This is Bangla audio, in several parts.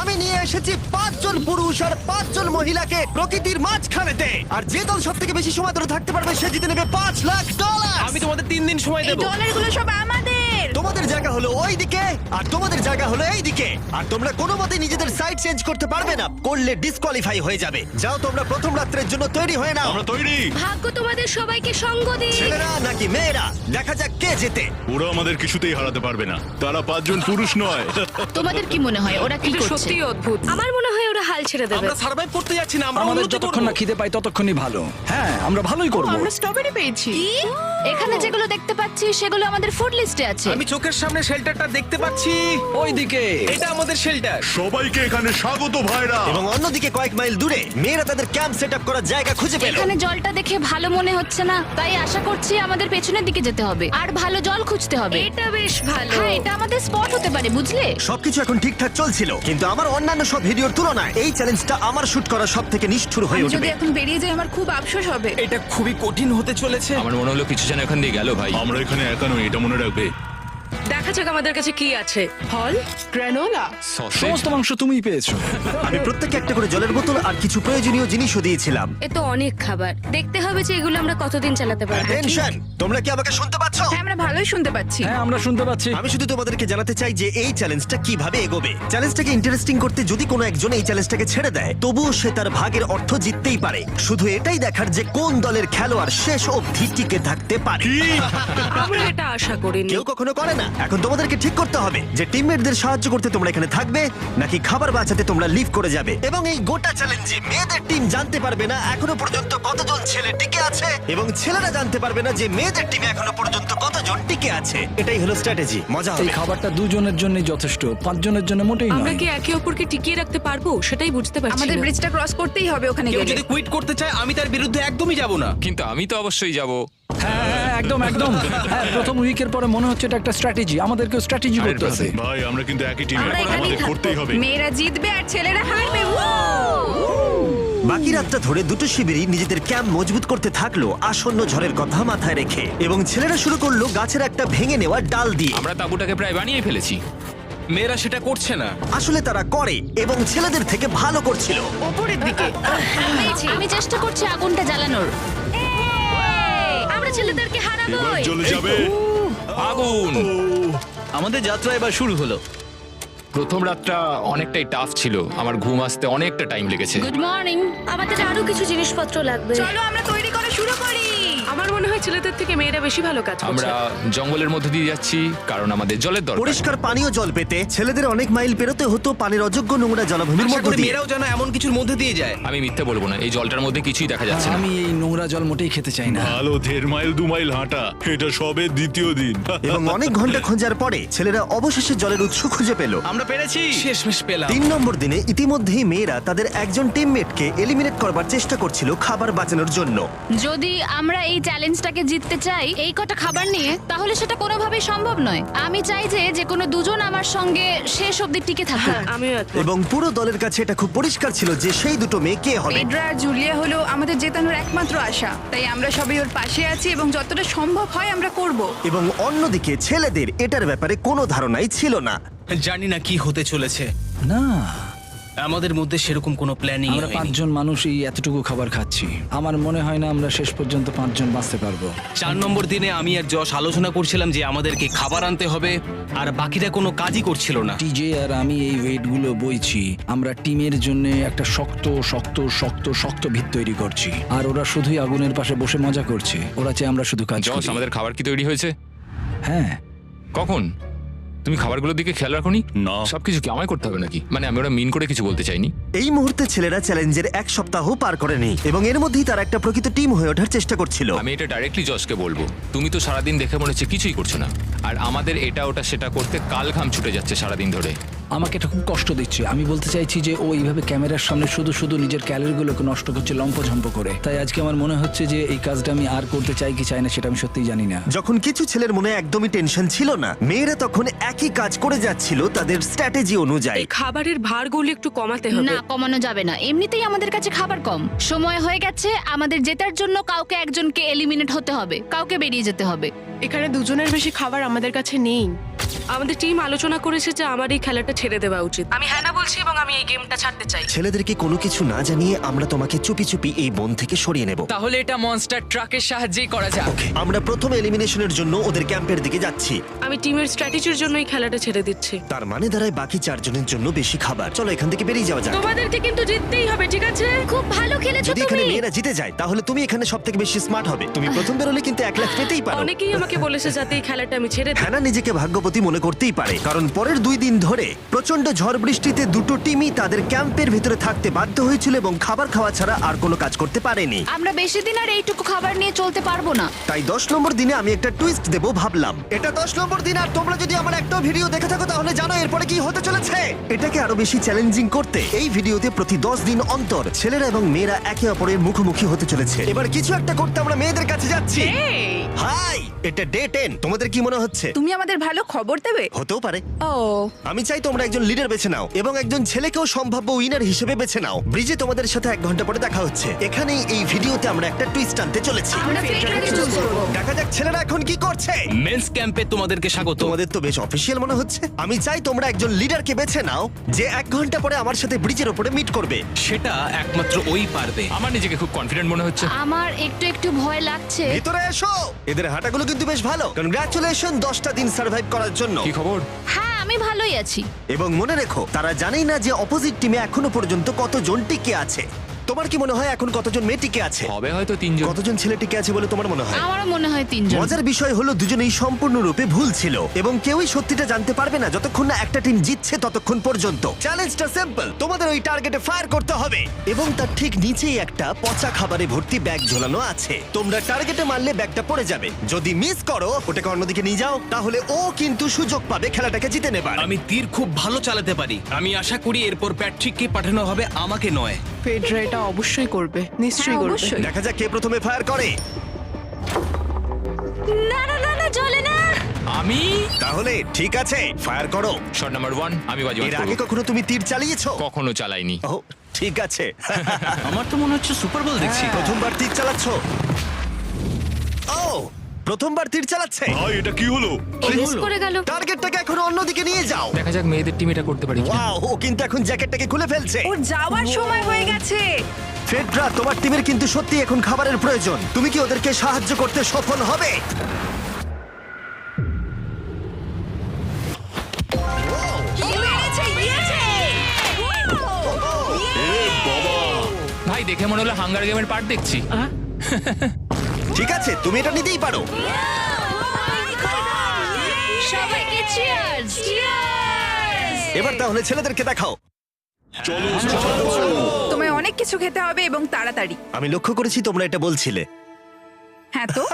আমি নিয়ে এসেছি 5 জন পুরুষ আর 5 জন মহিলাকে প্রকৃতির মাঝখানেতে, আর যে দল সব থেকে বেশি সময় ধরে থাকতে পারবে সে জিতে নেবে $5,00,000। আমি তোমাদের 3 দিন সময় এই দেবো। ডলারগুলো সব আমাদের। তোমাদের জায়গা হলো ওই দিকে আর তোমাদের জায়গা হলো এই দিকে, আর তোমরা কোনো মতে নিজেদের সাইড চেঞ্জ করতে পারবে না, করলে ডিসকোয়ালিফাই হয়ে যাবে। যাও তোমরা প্রথম রাত্রের জন্য তৈরি হয়ে নাও। আমরা তৈরি। ভাগ্য তোমাদের সবাইকে সঙ্গ দিক। ছেলেরা নাকি মেয়েরা, দেখা যাক কে জেতে। ওরা আমাদের কিছুতেই হারাতে পারবে না, তারা 5 জন পুরুষ নয়। তোমাদের কি মনে হয় ওরা কি এটা করছে? সত্যিই অদ্ভুত। আমার মনে হয় ওরা হাল ছেড়ে দেবে। আমরা সার্ভাইভ করতে যাচ্ছি না, আমরা আমাদের উন্নতি যতক্ষণ করব। না খিদে পাই ততক্ষণই ভালো। হ্যাঁ, আমরা ভালোই করব। আমরা স্ট্রবেরি পেয়েছি। কি? এখানে যেগুলো দেখতে পাচ্ছি সেগুলো আমাদের ফুড লিস্টে আছে। আমি চোখের সামনে শেল্টারটা দেখতে পাচ্ছি। ওইদিকে এটা আমাদের শেল্টার। সবাইকে এখানে স্বাগত ভাইরা। এবং অন্যদিকে কয়েক মাইল দূরে মেয়েরা তাদের ক্যাম্প সেট আপ করার জায়গা খুঁজে পেল। এখানে জলটা দেখে ভালো মনে হচ্ছে না, তাই আশা করছি আমাদের পেছনের দিকে যেতে হবে আর ভালো জল খুঁজতে হবে। এটা বেশ ভালো। হ্যাঁ, এটা আমাদের স্পট হতে পারে, বুঝলে? সবকিছু এখন ঠিকঠাক চলছিল, কিন্তু আমার অন্যান্য সব ভিডিওর তুলনায় এই চ্যালেঞ্জটা আমার শুট করা সব থেকে নিষ্ঠুর হয়ে যদি উঠবে। এখন বেরিয়ে যায় আমার খুব আফসোস হবে। এটা খুবই কঠিন হতে চলেছে। আমার মনে হলো কিছু যেন এখান দিয়ে গেল ভাই। আমরা এখানে একা নই, এটা মনে রাখবে। দেখা যাক আমাদের কাছে কি আছে। ফল, গ্রানোলা। সমস্ত মাংস তুমিই পেয়েছো। আমি প্রত্যেককে একটা করে জলের বোতল আর কিছু প্রয়োজনীয় জিনিসও দিয়েছিলাম। এ তো অনেক খাবার। দেখতে হবে যে এগুলো আমরা কতদিন চালাতে পারবো। টেনশন, তোমরা কি আমাকে শুনতে পাচ্ছ? হ্যাঁ, আমরা ভালোই শুনতে পাচ্ছি। হ্যাঁ, আমরা শুনতে পাচ্ছি। আমি শুধু তোমাদেরকে জানাতে চাই যে এই চ্যালেঞ্জটা কিভাবে এগোবে। চ্যালেঞ্জটাকে ইন্টারেস্টিং করতে যদি কোনো একজন এই চ্যালেঞ্জটাকে ছেড়ে দেয়, তবুও সে তার ভাগের অর্থ জিততেই পারে। শুধু এটাই দেখার যে কোন দলের খেলোয়াড় শেষ অবধি টিকে থাকতে পারে। আমরা এটা আশা করিনি। কেউ কখনো করে না। এখন তোমাদেরকে ঠিক করতে হবে যে টিমমেটদের সাহায্য করতে তোমরা এখানে থাকবে নাকি খাবার বাঁচাতে তোমরা লিভ করে যাবে। এবং এই গোটা চ্যালেঞ্জে মেয়েদের টিম জানতে পারবে না এখনো পর্যন্ত কতজন ছেলে টিকে আছে, এবং ছেলেরা জানতে পারবে না যে মেয়েদের টিমে এখনো পর্যন্ত কতজন টিকে আছে। এটাই হলো স্ট্র্যাটেজি। মজা এই হবে। খাবারটা দুজনের জন্যই যথেষ্ট, 5 জনের জন্য মোটেই আমরা নয়। কি একে অপরকে টিকিয়ে রাখতে পারবো সেটাই বুঝতে পারছি আমাদের না। ব্রিজটা ক্রস করতেই হবে ওখানে কেউ গেলে। যদি কুইট করতে চায় আমি তার বিরুদ্ধে একদমই যাব না। কিন্তু আমি তো অবশ্যই যাব। হ্যাঁ, হ্যাঁ, একদম একদম। হ্যাঁ, প্রথম উইকের পরে মনে হচ্ছে এটা একটা স্ট্র্যাটেজি। আমাদেরকেও স্ট্র্যাটেজি করতে হবে। ভাই আমরা কিন্তু একই টিমে, আমরা এখানেই আমাদের থাকবো। করতেই হবে। মেয়েরা জিতবে আর ছেলেরা হারবে। বাকি রাতটা ধরে দুটো শিবিরই নিজেদের ক্যাম্প মজবুত করতে থাকলো আসন্ন ঝড়ের কথা মাথায় রেখে, এবং ছেলেরা শুরু করলো গাছের একটা ভেঙে নেওয়া ডাল দিয়ে। আমরা তাঁবুটাকে প্রায় বানিয়ে ফেলেছি। মেয়েরা সেটা করছে না। আসলে তারা করে এবং ছেলেদের থেকে ভালো করছিল। ওপরের দিকে। আমি চেষ্টা করছি আগুনটা জ্বালানোর। আমরা ছেলেদেরকে হারাবো। এবার চলে যাবে। আগুন! আমাদের যাত্রা এবার শুরু হলো। প্রথম রাতটা অনেকটাই টাফ ছিল, আমার ঘুম আসতে অনেকটা টাইম লেগেছে। Good morning. আমাদের আরো কিছু জিনিসপত্র লাগবে। চলো আমরা তৈরি করা শুরু করি। আমার মনে হয় ছেলেদের থেকে মেয়েরা বেশি ভালো কাজ করছে। আমরা জঙ্গলের মধ্যে দিয়ে যাচ্ছি কারণ আমাদের জলের দরকার। পরিষ্কার পানীয় জল পেতে ছেলেদের অনেক মাইল পেরোতে হতো পানির অযোগ্য নোংরা জলাভূমির আশা মধ্য করি দিয়ে। মেয়েরাও যেন এমন কিছুর মধ্যে দিয়ে যায়। আমি মিথ্যে বলবো না, এই জলটার মধ্যে কিছুই দেখা যাচ্ছে না। আমি এই নোংরা জল মোটেই খেতে চাই না। ভালো 1.5 মাইল 2 মাইল হাঁটা, এটা সবে দ্বিতীয় দিন। এবং অনেক ঘন্টা খোঁজার পরে ছেলেরা অবশেষে জলের উৎস খুঁজে পেল। আমরা পেরেছি, শেষমেশ পেলাম। 3 নম্বর দিনে ইতিমধ্যেই মেয়েরা তাদের একজন টিমমেটকে এলিমিনেট করবার চেষ্টা করছিল খাবার বাঁচানোর জন্য। যদি আমরা এই চ্যালেঞ্জটাকে জিততে চাই এই কটা খাবার নিয়ে, তাহলে সেটা কোনোভাবেই সম্ভব নয়। আমি চাই যে কোনো দুজন আমার সঙ্গে শেষ অবধি টিকে থাকুক। আমিও একমত। এবং পুরো দলের কাছে এটা খুব পরিষ্কার ছিল যে সেই দুটো মেয়ে কে হবে। পেড্রা আর জুলিয়া হলো আমাদের জেতানোর একমাত্র আশা। তাই আমরা সবাই ওর পাশে আছি এবং যতটা সম্ভব হয় আমরা করব। এবং অন্যদিকে ছেলেদের এটার ব্যাপারে কোনো ধারণাই ছিল না। জানি না কি হতে চলেছে। না, আমাদের মধ্যে সেরকম কোনো প্ল্যানিং আমরা 5 জন মানুষ এই এতটুকু খাবার খাচ্ছি। আমার মনে হয় না আমরা শেষ পর্যন্ত 5 জন বাঁচতে পারবো। 4 নম্বর দিনে আমি আর যশ আলোচনা করছিলাম যে আমাদেরকে খাবার আনতে হবে, আর বাকিরা কোনো কাজই করছিল না। টিজে আর আমি এই ওয়েটগুলো বইছি। আমরা টিমের জন্য একটা শক্ত শক্ত শক্ত শক্ত ভিত তৈরি করছি, আর ওরা শুধুই আগুনের পাশে বসে মজা করছে। ওরা চায় আমরা শুধু কাজ জস, করি। আমাদের খাবার কি তৈরি হয়েছে? হ্যাঁ, কখন? তুমি খাবারগুলোর দিকে খেয়াল রাখোনি? না। সবকিছু কি আমায় করতে হবে নাকি? মানে আমি ওরা মিন করে কিছু বলতে চাইনি। এই মুহূর্তে ছেলেরা চ্যালেঞ্জের 1 সপ্তাহ পার করেনি এবং এর মধ্যেই তারা একটা প্রকৃত টিম হয়ে ওঠার চেষ্টা করছিল। আমি এটা ডাইরেক্টলি জসকে বলবো। তুমি তো সারাদিন দেখে মনে হচ্ছে কিছুই করছো না, আর আমাদের এটা ওটা সেটা করতে কাল ঘাম ছুটে যাচ্ছে সারাদিন ধরে। আমাকে এটা খুব কষ্ট দিচ্ছে। আমি বলতে চাইছি যে ও এইভাবে ক্যামেরার সামনে শুধু শুধু নিজের ক্যালোরিগুলোকে নষ্ট করছে লম্পঝম্প করে। তাই আজকে আমার মনে হচ্ছে যে এই কাজটা আমি আর করতে চাই কি চাই না সেটা আমি সত্যিই জানি না। যখন কিছু ছেলের মনে একদমই টেনশন ছিল না, মেয়েরা তখন একই কাজ করে যাচ্ছিল তাদের স্ট্র্যাটেজি অনুযায়ী। এই খাবারের ভারগুলো একটু কমাতে হবে। না, কমানো যাবে না। এমনিতেই আমাদের কাছে খাবার কম। সময় হয়ে গেছে, আমাদের জেতার জন্য কাউকে একজনকে এলিমিনেট হতে হবে, কাউকে বেরিয়ে যেতে হবে। এখানে দুজনের বেশি খাবার আমাদের কাছে নেই। আমাদের টিম আলোচনা করেছে যে আমার এই খেলাটা ছেড়ে দেওয়া উচিত। আমি হ্যাঁ না বলছি এবং আমি এই গেমটা ছাড়তে চাই। ছেলেদেরকে কোনো কিছু না জানিয়ে আমরা তোমাকে চুপি চুপি এই বন থেকে সরিয়ে নেব। তাহলে এটা মনস্টার ট্রাকের সাহায্যেই করা যাক। আমরা প্রথম এলিমিনেশনের জন্য ওদের ক্যাম্পের দিকে যাচ্ছি। আমি টিমের স্ট্র্যাটেজির জন্য এই খেলাটা ছেড়ে দিচ্ছি। তার মানে দাঁড়ায় বাকি 4 জনের জন্য বেশি খাবার। চলো এখান থেকে বেরিয়ে যাওয়া যাক। তোমাদেরকে কিন্তু জিততেই হবে, ঠিক আছে? খুব ভালো খেলেছো যদি এখানে তুমি। মেয়েরা জিতে যায় তাহলে তুমি এখানে সবথেকে বেশি স্মার্ট হবে। তুমি প্রথম বেরোলে কিন্তু 1 লাখ পেতেই পারো। অনেকেই আমাকে বলেছে যাতে এই খেলাটা আমি ছেড়ে দিই। হ্যানা নিজেকে ভাগ্যবতী মনে করতেই পারে, কারণ পরের 2 দিন ধরে প্রচন্ড ঝড় বৃষ্টিতে দুটো টিমই তাদের ক্যাম্পের ভিতরে থাকতে বাধ্য হয়েছিল এবং খাবার খাওয়া ছাড়া আর কোনো কাজ করতে পারেনি। আমরা বেশি দিন আর এইটুকু খাবার নিয়ে চলতে পারবো না। তাই 10 নম্বর দিনে আমি একটা টুইস্ট দেব ভাবলাম। এটা 10 নম্বর দিন আর তোমরা যদি আমার একটা ভিডিও দেখে থাকো তাহলে জানো এরপরে কি হতে চলেছে। এটাকে আরো বেশি চ্যালেঞ্জিং করতে এই ভিডিওতে প্রতি 10 দিন অন্তর ছেলেরা এবং মেয়েরা একে অপরের মুখোমুখি হতে চলেছে। এবার কিছু একটা করতে আমরা মেয়েদের কাছে যাচ্ছি। হাই, এটা ডে 10। তোমাদের কি মনে হচ্ছে? তুমি আমাদের ভালো খবর দেবে? হতেও পারে। ও, আমি চাই তোমরা একজন লিডার বেছে নাও এবং একজন ছেলেকেও সম্ভাব্য উইনার হিসেবে বেছে নাও। ব্রিজে তোমাদের সাথে 1 ঘন্টা পরে দেখা হচ্ছে। এখানেই এই ভিডিওতে আমরা একটা টুইস্ট আনতে চলেছি। আমরা ফেডরারকে চুজ করব। দেখা যাক ছেলেরা এখন কি করছে। মেন্স ক্যাম্পে তোমাদেরকে স্বাগত। তোমাদের তো বেশ অফিসিয়াল মনে হচ্ছে। আমি চাই তোমরা একজন লিডারকে বেছে নাও যে 1 ঘন্টা পরে আমার সাথে ব্রিজের উপরে মিট করবে। সেটা একমাত্র ওই পারবে। আমার নিজেকে খুব কনফিডেন্ট মনে হচ্ছে। আমার একটু একটু ভয় লাগছে। ভিতরে এসো। এদের হাঁটাগুলো কিন্তু বেশ ভালো। কনগ্রাচুলেশন 10টা দিন সার্ভাইভ করার জন্য। কি খবর? হ্যাঁ, আমি ভালোই আছি। এবং মনে রেখো তারা জানেই না যে অপোজিট টিমে এখনো পর্যন্ত কতজন টিকে আছে। তোমার কি মনে হয় এখন কতজন মেয়ে টিকে আছে? হবে হয়তো 3 জন। কতজন ছেলে টিকে আছে বলে তোমার মনে হয়? আমারও মনে হয় 3 জন। মজার বিষয় হলো দুজনেই সম্পূর্ণরূপে ভুল ছিল এবং কেউই সত্যিটা জানতে পারবে না যতক্ষণ না একটা টিম জিতছে ততক্ষণ পর্যন্ত। চ্যালেঞ্জটা সিম্পল, তোমাদের ওই টার্গেটে ফায়ার করতে হবে এবং তার ঠিক নিচেই একটা পচা খাবারে ভর্তি ব্যাগ ঝোলানো আছে। তোমরা টার্গেটে মারলে ব্যাগটা পড়ে যাবে। যদি মিস করো ওটাকে অন্যদিকে নিয়ে যাও তাহলে ও কিন্তু সুযোগ পাবে খেলাটাকে জিতে নেবার। আমি তীর খুব ভালো চালাতে পারি। আমি আশা করি এরপর প্যাট্রিককে পাঠানো হবে, আমাকে নয়। ফেডরা এটা অবশ্যই করবে, নিশ্চয়ই করবে। অবশ্যই। দেখা যাক কে প্রথমে ফায়ার করে। না না না না, চলে না। আমি তাহলে ঠিক আছে, ফায়ার করো। শট নাম্বার 1 আমি বাজি এর আগে কখনো তুমি তীর চালিয়েছো? কখনো চালাইনি। ও ঠিক আছে। আমার তো মনে হচ্ছে সুপার বল দেখছি। প্রথমবার তীর চালাচ্ছ? ও প্রথমবার তীর চালাচ্ছে। ভাই এটা কি হলো? মিস করে গেল। টার্গেটটাকে এখন অন্যদিকে নিয়ে যাও। দেখা যাক মেয়েদের টিম এটা করতে পারি কিনা। ওয়াও, ও কিন্তু এখন জ্যাকেটটাকে খুলে ফেলছে। ওর যাওয়ার সময় হয়ে গেছে। ফেডরা, তোমার টিমের কিন্তু সত্যি এখন খাবারের প্রয়োজন। তুমি কি ওদেরকে সাহায্য করতে সফল হবে? ভাই দেখে মনে হলো হাঙ্গার গেমের পার্ট দেখছি। ঠিক আছে, তুমি এটা নিতেই পারো। সবাইকে চিয়ার্স। চিয়ার্স। এবার তাহলে ছেলেদেরকে দেখাও। তোমায় অনেক কিছু খেতে হবে এবং তাড়াতাড়ি। আমি লক্ষ্য করেছি তোমরা এটা বলছিলে। হ্যাঁ তো,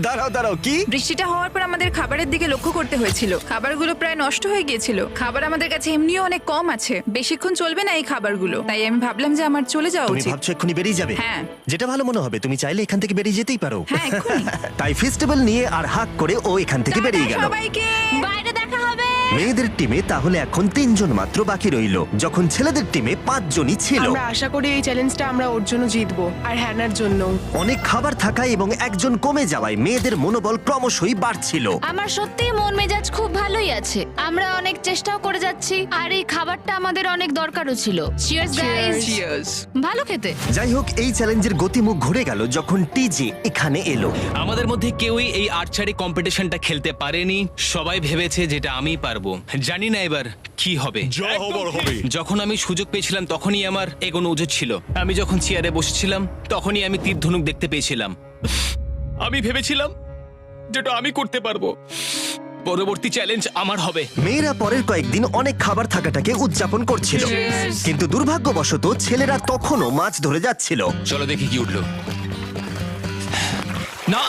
দাঁড়াও দাঁড়াও, কি? বৃষ্টিটা হওয়ার পর আমাদের খাবারের দিকে লক্ষ্য করতে হয়েছিল। খাবারগুলো প্রায় নষ্ট হয়ে গিয়েছিল। খাবার আমাদের কাছে এমনিও অনেক কম আছে, বেশিক্ষণ চলবে না এই খাবারগুলো। তাই আমি ভাবলাম যে আমার চলে যাওয়া তুমি উচিত। ভাবছো এক্ষুনি বেরিয়ে যাবে? হ্যাঁ। যেটা ভালো মনে হবে। তুমি চাইলে এখান থেকে বেরিয়ে যেতেই পারো। হ্যাঁ, এক্ষুনি। তাই ফেস্টিভ্যাল নিয়ে আর হাক করে ও এখান থেকে বেরিয়ে টাটা গেল। সবাইকে। বাইরে দেখা হবে। মেয়েদের টিমে তাহলে এখন 3 জন মাত্র বাকি রইলো, যখন ছেলেদের টিমে 5 জনই ছিল। আমরা আশা করি এই চ্যালেঞ্জটা আমরা ওর জন্য জিতবো আর হ্যানার জন্য। অনেক খাবার থাকায় এবং একজন কমে যাওয়ায় মেয়েদের মনোবল ক্রমশই বাড়ছিল। আমার সত্যিই মন মেজাজ খুব ভালোই আছে। আমরা অনেক চেষ্টাও করে যাচ্ছি আর এই খাবারটা আমাদের অনেক দরকারও ছিল। Cheers guys. ভালো খেতে। যাই হোক, এই চ্যালেঞ্জের গতিমুখ ঘুরে গেল যখন টিজে এখানে এলো। আমাদের মধ্যে কেউই এই আর্চারি কম্পিটিশনটা খেলতে পারেনি। সবাই ভেবেছে যেটা আমিই পারবো। জানি না এবার কি হবে। যা হবার হবে। যখন আমি সুযোগ পেয়েছিলাম তখনই আমার এগোনো উচিত ছিল। আমি যখন চেয়ারে বসেছিলাম তখনই আমি তীর ধনুক দেখতে পেয়েছিলাম। আমি ভেবেছিলাম যেটা আমি করতে পারবো। পরবর্তী চ্যালেঞ্জ আমার হবে। মেয়েরা পরের কয়েকদিন অনেক খাবার থাকাটাকে উদযাপন করছিল, কিন্তু দুর্ভাগ্যবশত ছেলেরা তখনও মাছ ধরে যাচ্ছিল। চলো দেখি কি উঠলো। না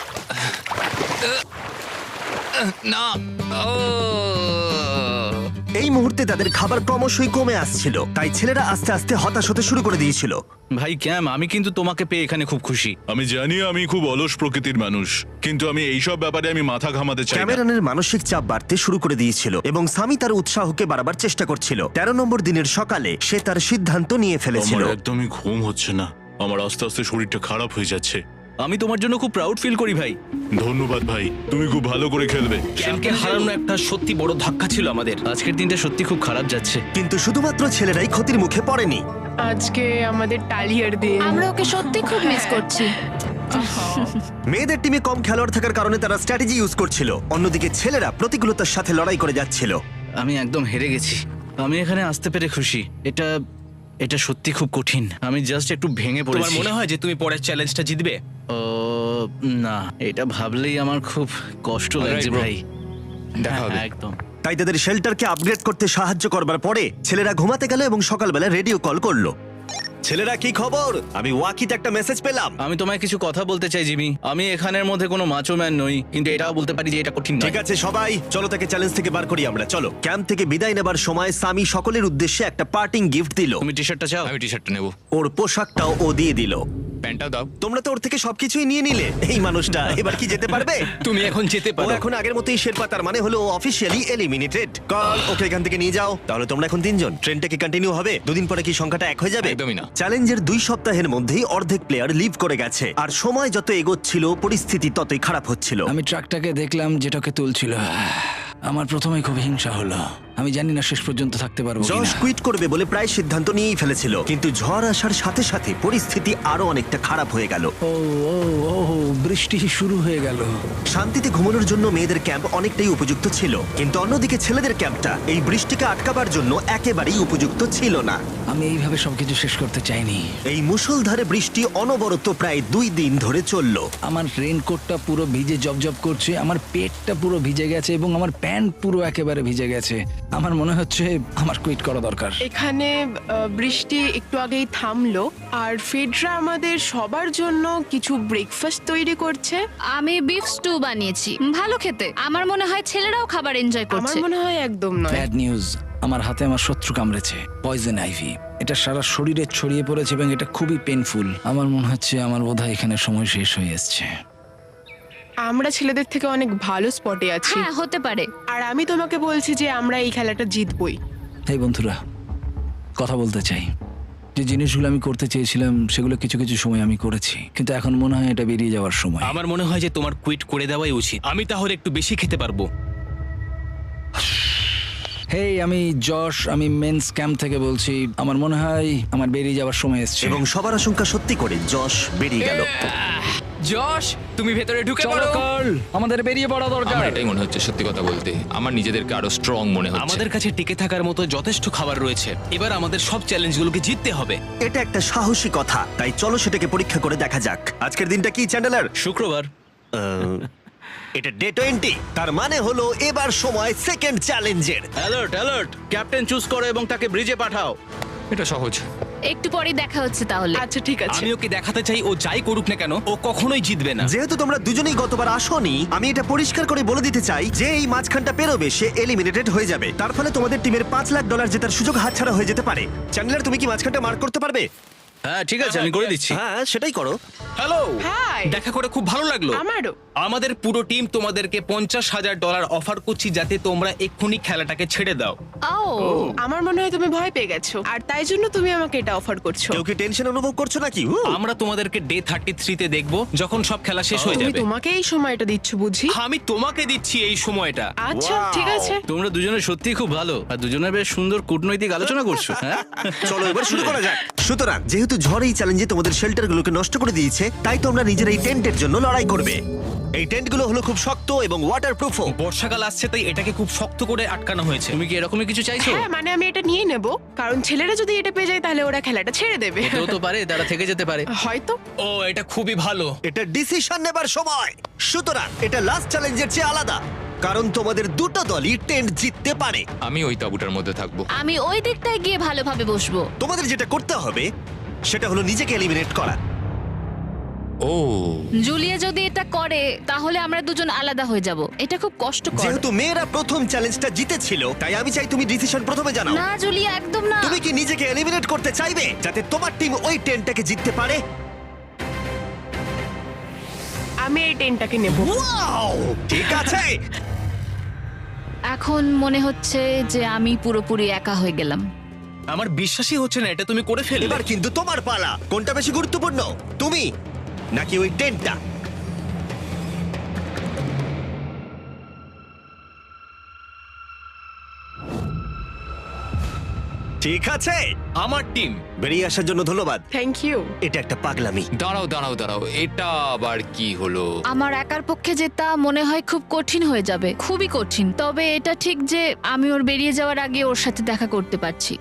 না, ও এই মুহূর্তে তাদের খাবার ক্রমশই কমে আসছিল, তাই ছেলেরা আস্তে আস্তে হতাশ হতে শুরু করে দিয়েছিল। ভাই ক্যাম, আমি কিন্তু তোমাকে পেয়ে এখানে খুব খুশি। আমি জানি আমি খুব অলস প্রকৃতির মানুষ, কিন্তু আমি এইসব ব্যাপারে আমি মাথা ঘামাতে চাই না। ক্যামেরনের মানসিক চাপ বাড়তে শুরু করে দিয়েছিল এবং সামি তার উৎসাহকে বাড়াবার চেষ্টা করছিল। 13 নম্বর দিনের সকালে সে তার সিদ্ধান্ত নিয়ে ফেলেছিল। আমার একদমই ঘুম হচ্ছে না। আমার আস্তে আস্তে শরীরটা খারাপ হয়ে যাচ্ছে। আমি তোমার জন্য খুব প্রাউড ফিল করি ভাই। ধন্যবাদ ভাই, তুমি খুব ভালো করে খেলবে। ক্যাম্পকে হারানো একটা সত্যি বড় ধাক্কা ছিল আমাদের। আজকের দিনটা সত্যি খুব খারাপ যাচ্ছে। কিন্তু শুধুমাত্র ছেলেরাই ক্ষতির মুখে পড়েনি। আজকে আমাদের টালিয়ার দিন। আমরা ওকে সত্যি খুব মিস করছি। মেয়েদের টিমে কম খেলোয়াড় থাকার কারণে তারা স্ট্র্যাটেজি ইউজ করছিল, অন্যদিকে ছেলেরা প্রতিকূলতার সাথে লড়াই করে যাচ্ছিল। আমি একদম হেরে গেছি। আমি এখানে আসতে পেরে খুশি। এটা সত্যি খুব কঠিন। আমি জাস্ট একটু ভেঙে তোমার পড়েছি। মনে হয় যে তুমি পরের চ্যালেঞ্জটা জিতবে? ও না, এটা ভাবলেই আমার খুব কষ্ট Alright, লাগছে bro. ভাই। দেখা হবে। হ্যাঁ, একদম। তাই তাদের শেল্টারকে আপগ্রেড করতে সাহায্য করবার পরে ছেলেরা ঘুমাতে গেল এবং সকালবেলা রেডিও কল করলো। ছেলেরা, কি খবর? আমি ওয়াকিতে একটা মেসেজ পেলাম। আমি তোমায় কিছু কথা বলতে চাই জিমি। আমি এখানের মধ্যে কোনো মাচো ম্যান নই, কিন্তু এটাও বলতে পারি যে এটা কঠিন নয়। ঠিক আছে সবাই, চলো তাকে চ্যালেঞ্জ থেকে বার করি আমরা। চলো। ক্যাম্প থেকে বিদায় নেবার সময় সামি সকলের উদ্দেশ্যে একটা পার্টিং গিফট দিল। তুমি টি শার্টটা চাও? আমি টি শার্টটা নেবো, ওর পোশাকটাও ও দিয়ে দিল। প্যান্টটাও দাও। তোমরা তো ওর থেকে সবকিছুই নিয়ে নিলে। এই মানুষটা এবার কি যেতে পারবে? তুমি এখন যেতে ও পারো। এখন আগের মতোই শেরপা, তার মানে হলো অফিসিয়ালি এলিমিনেটেড। কল ওকে এখান থেকে নিয়ে যাও। তাহলে তোমরা এখন 3 জন। ট্রেনটা কি কন্টিনিউ হবে? দুদিন পরে কি সংখ্যাটা 1 হয়ে যাবে? একদমই না। চ্যালেঞ্জের 2 সপ্তাহের মধ্যেই অর্ধেক প্লেয়ার লিভ করে গেছে, আর সময় যত এগোচ্ছিল পরিস্থিতি ততই খারাপ হচ্ছিল। আমি ট্রাকটাকে দেখলাম যেটাকে তুলছিল। আমার প্রথমেই খুব হিংসা হলো। আমি জানি না শেষ পর্যন্ত থাকতে পারবো জশ কিনা। কুইট করবে বলে প্রায় সিদ্ধান্ত নিয়েই ফেলেছিল, কিন্তু ঝড় আসার সাথে সাথে পরিস্থিতি আরো অনেকটা খারাপ হয়ে গেল। ও ও ও বৃষ্টি শুরু হয়ে গেল। শান্তিতে ঘুমানোর জন্য মেয়েদের ক্যাম্প অনেকটাই উপযুক্ত ছিল, কিন্তু অন্যদিকে ছেলেদের ক্যাম্পটা এই বৃষ্টিকে আটকাবার জন্য একেবারেই উপযুক্ত ছিল না। আমি এইভাবে সবকিছু শেষ করতে চাইনি। এই মুষলধারে বৃষ্টি অনবরত প্রায় 2 দিন ধরে চলল। আমার রেইনকোটটা পুরো ভিজে জবজব করছে, আমার পেটটা পুরো ভিজে গেছে এবং আমার প্যান্ট পুরো একেবারে ভিজে গেছে। আমার মনে হচ্ছে আমার কুইট করা দরকার। এখানে বৃষ্টি একটু আগেই থামলো, আর ফেডরা আমাদের সবার জন্য কিছু ব্রেকফাস্ট তৈরি করছে। আমি বিফ স্টু বানিয়েছি, ভালো খেতে। আমার মনে হয় ছেলেরাও খাবার এনজয় আমার করছে। মনে হয় একদম নয়। ব্যাড নিউজ, আমার হাতে আমার শত্রু কামড়েছে, পয়জন আইভি। এটা সারা শরীরে ছড়িয়ে পড়েছে এবং এটা খুবই পেইনফুল। আমার মনে হচ্ছে আমার বোধহয় এখানে সময় শেষ হয়ে এসেছে। আমরা ছেলেদের থেকে অনেক ভালো স্পটে আছি, হ্যাঁ, হতে পারে। আর আমি তোমাকে বলছি যে আমরা এই খেলাটা জিতবই। এই বন্ধুরা, কথা বলতে চাই। যে জিনিসগুলো আমি করতে চেয়েছিলাম সেগুলো কিছু কিছু সময় আমি করেছি, কিন্তু এখন মনে হয় এটা বেরিয়ে যাওয়ার সময়। আমার মনে হয় যে তোমার কুইট করে দেওয়াই উচিত। আমি তাহলে একটু বেশি খেতে পারবো। হেই, আমি যশ, আমি মেন্স ক্যাম্প থেকে বলছি। আমার মনে হয় আমার বেরিয়ে যাওয়ার সময় এসেছে। এবং সবার আশঙ্কা সত্যি করে যশ বেরিয়ে গেল। যশ, তুমি ভেতরে ঢুকে চলো পড়ো। কার্ল, আমাদের বেরিয়ে পড়া দরকার। আমার এটাই মনে হচ্ছে, সত্যি কথা বলতে আমার নিজেদেরকে আরো স্ট্রং মনে হচ্ছে। আমাদের কাছে টিকে থাকার মতো যথেষ্ট খাবার রয়েছে। এবার আমাদের সব চ্যালেঞ্জগুলোকে জিততে হবে। এটা একটা সাহসী কথা, তাই চলো সেটাকে পরীক্ষা করে দেখা যাক। আজকের দিনটা কি চ্যান্ডেলার? শুক্রবার। এটা ডে 20, তার মানে হলো এবার সময় সেকেন্ড চ্যালেঞ্জের। অ্যালার্ট অ্যালার্ট, ক্যাপ্টেন চুজ করো এবং তাকে ব্রিজে পাঠাও। এটা সহজ। একটু পরেই দেখা হচ্ছে তাহলে। আচ্ছা ঠিক আছে। আমি ওকে দেখাতে চাই ও যাই করুক না কেন, ও কখনোই জিতবে না। যেহেতু তোমরা দুজনেই গতবার আসোনি, আমি এটা পরিষ্কার করে বলে দিতে চাই যে এই মাঝখানটা পেরোবে সে এলিমিনেটেড হয়ে যাবে। তার ফলে তোমাদের টিমের $5 লাখ জেতার সুযোগ হাতছাড়া হয়ে যেতে পারে। চ্যান্ডেলার, তুমি কি মাঝখানটা মার্ক করতে পারবে? হ্যাঁ ঠিক আছে, আমি করে দিচ্ছি। হ্যাঁ, সেটাই করো। Hello, hi. দেখা করে খুব ভালো লাগলো। আমারও। আমাদের পুরো টিম তোমাদেরকে $50,000 অফার করছি যাতে তোমরা এক্ষুনি খেলাটাকে ছেড়ে দাও। ও, আমার মনে হয় তুমি ভয় পেয়ে গেছো, আর তাই জন্য তুমি আমাকে এটা অফার করছো। কেউ কি টেনশন অনুভব করছো নাকি? আমরা তোমাদেরকে ডে 33-তে দেখবো, যখন সব খেলা শেষ হয়ে তুমি যাবে। তোমাকে এই সময়টা দিচ্ছ বুঝি? আমি তোমাকে দিচ্ছি এই সময়টা। আচ্ছা ঠিক আছে। তোমরা দুজনে সত্যিই খুব ভালো, আর দুজনে বেশ সুন্দর কূটনৈতিক আলোচনা করছো। হ্যাঁ, চলো এবার শুরু করা যাক। সুতরাং যেহেতু ঝড় এই চ্যালেঞ্জে তোমাদের শেল্টারগুলোকে নষ্ট করে দিয়েছে, তাই তোমরা নিজের এই টেন্টের জন্য লড়াই করবে। এই টেন্টগুলো হলো খুব শক্ত এবং ওয়াটারপ্রুফও। বর্ষাকাল আসছে তাই এটাকে খুব শক্ত করে আটকানো হয়েছে। তুমি কি এরকমই কিছু চাইছো? হ্যাঁ, মানে আমি এটা নিয়ে নেব, কারণ ছেলেরা যদি এটা পেয়ে যায় তাহলে ওরা খেলাটা ছেড়ে দেবে। হতেও তো পারে তারা থেকে যেতে পারে। হয়তো। ও, এটা খুবই ভালো। এটা ডিসিশন নেবার সময়। সুতরাং এটা লাস্ট চ্যালেঞ্জের চেয়ে আলাদা, কারণ তোমাদের দুটো দলই টেন্ট জিততে পারে। আমি ওই তাঁবুটার মধ্যে থাকবো। আমি ওই দিকটায় গিয়ে ভালোভাবে বসবো। তোমাদের যেটা করতে হবে সেটা হলো নিজেকে এলিমিনেট করা। ও, জুলিয়া যদি এটা করে তাহলে আমরা দুজন আলাদা হয়ে যাব। এটা খুব কষ্টকর। যেহেতু মেয়েরা প্রথম চ্যালেঞ্জটা জিতেছিল, তাই আমি চাই তুমি ডিসিশন প্রথমে জানাও। না জুলিয়া, একদম না। তুমি কি নিজেকে এলিমিনেট করতে চাইবে যাতে তোমার টিম ওই টেন্টটাকে জিততে পারে? আমি এই টেনটাকে নেব। ওয়াও, ঠিক আছে। এখন মনে হচ্ছে যে আমি পুরোপুরি একা হয়ে গেলাম। আমার বিশ্বাসই হচ্ছে না এটা তুমি করে ফেললে। এবার কিন্তু তোমার পালা। কোনটা বেশি গুরুত্বপূর্ণ, তুমি নাকি ওই টেন্টটা? ঠিক আছে, আমার টিম। বেরিয়ে আসার জন্য ধন্যবাদ। Thank you. এটা একটা পাগলামি। দাঁড়াও দাঁড়াও দাঁড়াও, এটা আবার কি হলো? আমার একার পক্ষে জেতা মনে হয় খুব কঠিন হয়ে যাবে, খুবই কঠিন। তবে এটা ঠিক যে আমি ওর বেরিয়ে যাওয়ার আগে ওর সাথে দেখা করতে পারছি।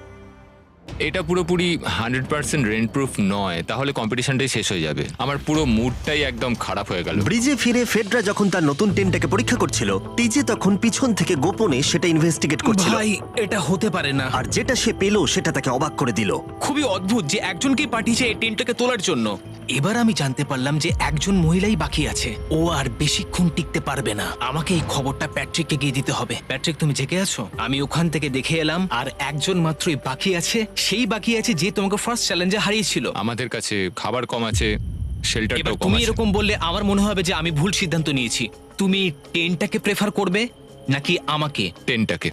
এটা পুরোপুরি 100% রেন্ট প্রুফ নয়, তাহলে কম্পিটিশনটাই শেষ হয়ে যাবে। আমার পুরো মুডটাই একদম খারাপ হয়ে গেল। ব্রিজে ফিরে ফেডরা যখন তার নতুন টেন্টটাকে পরীক্ষা করছিল, টিজে তখন পিছন থেকে গোপনে সেটা ইনভেস্টিগেট করছিল। ভাই এটা হতে পারে না। আর যেটা সে পেল সেটা তাকে অবাক করে দিল। খুবই অদ্ভুত যে একজনকেই পাঠিয়েছে এই টেন্টটাকে তোলার জন্য। এবার আমি জানতে পারলাম যে একজন মহিলাই বাকি আছে। ও আর বেশিক্ষণ টিকতে পারবে না। আমাকে এই খবরটা প্যাট্রিককে গিয়ে দিতে হবে। প্যাট্রিক, তুমি জেগে আছো? আমি ওখান থেকে দেখে এলাম আর একজন মাত্রই বাকি আছে। সেই বাকি আছে যে তোমাকে ফার্স্ট চ্যালেঞ্জে হারিয়েছিল। আমাদের কাছে খাবার কম আছে, এবার শেল্টারটাও কম তুমি আছে। এরকম বললে আমার মনে হবে যে আমি ভুল সিদ্ধান্ত নিয়েছি। তুমি টেন্টটাকে প্রেফার করবে নাকি আমাকে? টেনটাকে।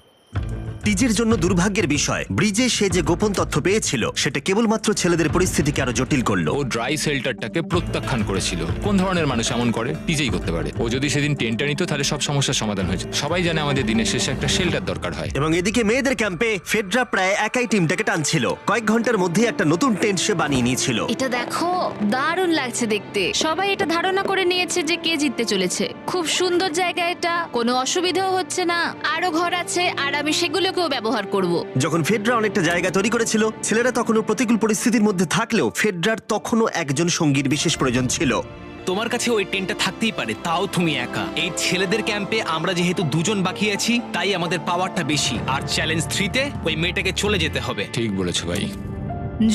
টিজের জন্য দুর্ভাগ্যের বিষয়, ব্রিজে সে যে গোপন তথ্য পেয়েছিল সেটা কেবলমাত্র ছেলেদের পরিস্থিতিকে আরো জটিল করলো। ও ড্রাই শেল্টারটাকে প্রত্যাখ্যান করেছিল। কোন ধরনের মানুষ এমন করে? টিজেই করতে পারে। ও যদি সেদিন টেন্টটা নিত তাহলে সব সমস্যার সমাধান হয়েছে। সবাই জানে আমাদের দিনের শেষে একটা শেল্টার দরকার হয়। এবং এদিকে মেয়েদের ক্যাম্পে ফেডরা প্রায় একাই টিমটাকে টানছিল। কয়েক ঘন্টার মধ্যে একটা নতুন টেন্ট সে বানিয়ে নিয়েছিল। এটা দেখো, দারুণ লাগছে দেখতে। সবাই এটা ধারণা করে নিয়েছে যে কে জিততে চলেছে। খুব সুন্দর জায়গা এটা, কোনো অসুবিধাও হচ্ছে না। আরো ঘর আছে আর আমি সেগুলোকেও ব্যবহার করব। যখন ফেডরা অনেকটা জায়গা তৈরি করেছিল, ছেলেরা তখনও প্রতিকূল পরিস্থিতির মধ্যে থাকলেও ফেডরার তখনও একজন সঙ্গীর বিশেষ প্রয়োজন ছিল। তোমার কাছে ওই টেন্টটা থাকতেই পারে, তাও তুমি একা। এই ছেলেদের ক্যাম্পে আমরা যেহেতু দুজন বাকি আছি, তাই আমাদের পাওয়ারটা বেশি। আর চ্যালেঞ্জ 3-তে ওই মেয়েটাকে চলে যেতে হবে। ঠিক বলেছো ভাই।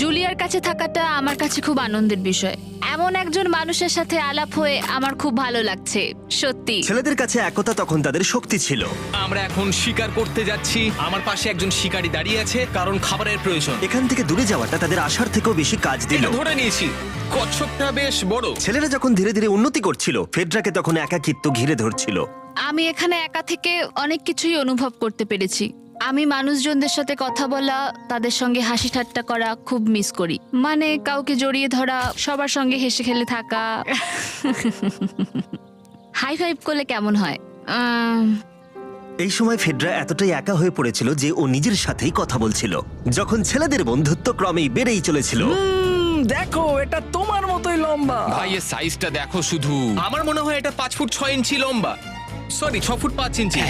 জুলিয়ার কাছে থাকাটা আমার কাছে খুব আনন্দের বিষয়। এমন একজন মানুষের সাথে আলাপ হয়ে আমার খুব ভালো লাগছে, সত্যি। ছেলেদের কাছে একতা তখন তাদের শক্তি ছিল। আমরা এখন শিকার করতে যাচ্ছি। আমার পাশে একজন শিকারী দাঁড়িয়ে আছে, কারণ খাবারের প্রয়োজন। এখান থেকে দূরে যাওয়াটা তাদের আশার থেকেও বেশি কাজ দিল। এটা ধরে নিয়েছি। কচ্ছপটা বেশ বড়। ছেলেরা যখন ধীরে ধীরে উন্নতি করছিল, ফেডরাকে তখন একাকিত্ব ঘিরে ধরছিল। আমি এখানে একা থেকে অনেক কিছুই অনুভব করতে পেরেছি। আমি মানুষজনদের সাথে কথা বলা, তাদের সঙ্গে হাসি ঠাট্টা করা খুব মিস করি। মানে কাউকে জড়িয়ে ধরা, সবার সঙ্গে হেসে খেলে থাকা। হাই ফাইভ করলে কেমন হয়? এই সময় ফেডরা এতটাই একা হয়ে পড়েছিল যে ও নিজের সাথেই কথা বলছিল। যখন ছেলেদের বন্ধুত্ব ক্রমেই বেড়েই চলেছিল। দেখো, এটা তোমার মতোই লম্বা। ভাই এর সাইজটা দেখো শুধু। আমার মনে হয় এটা 5 ফুট 6 ইঞ্চি লম্বা। সরি, 6 ফুট 5 ইঞ্চি।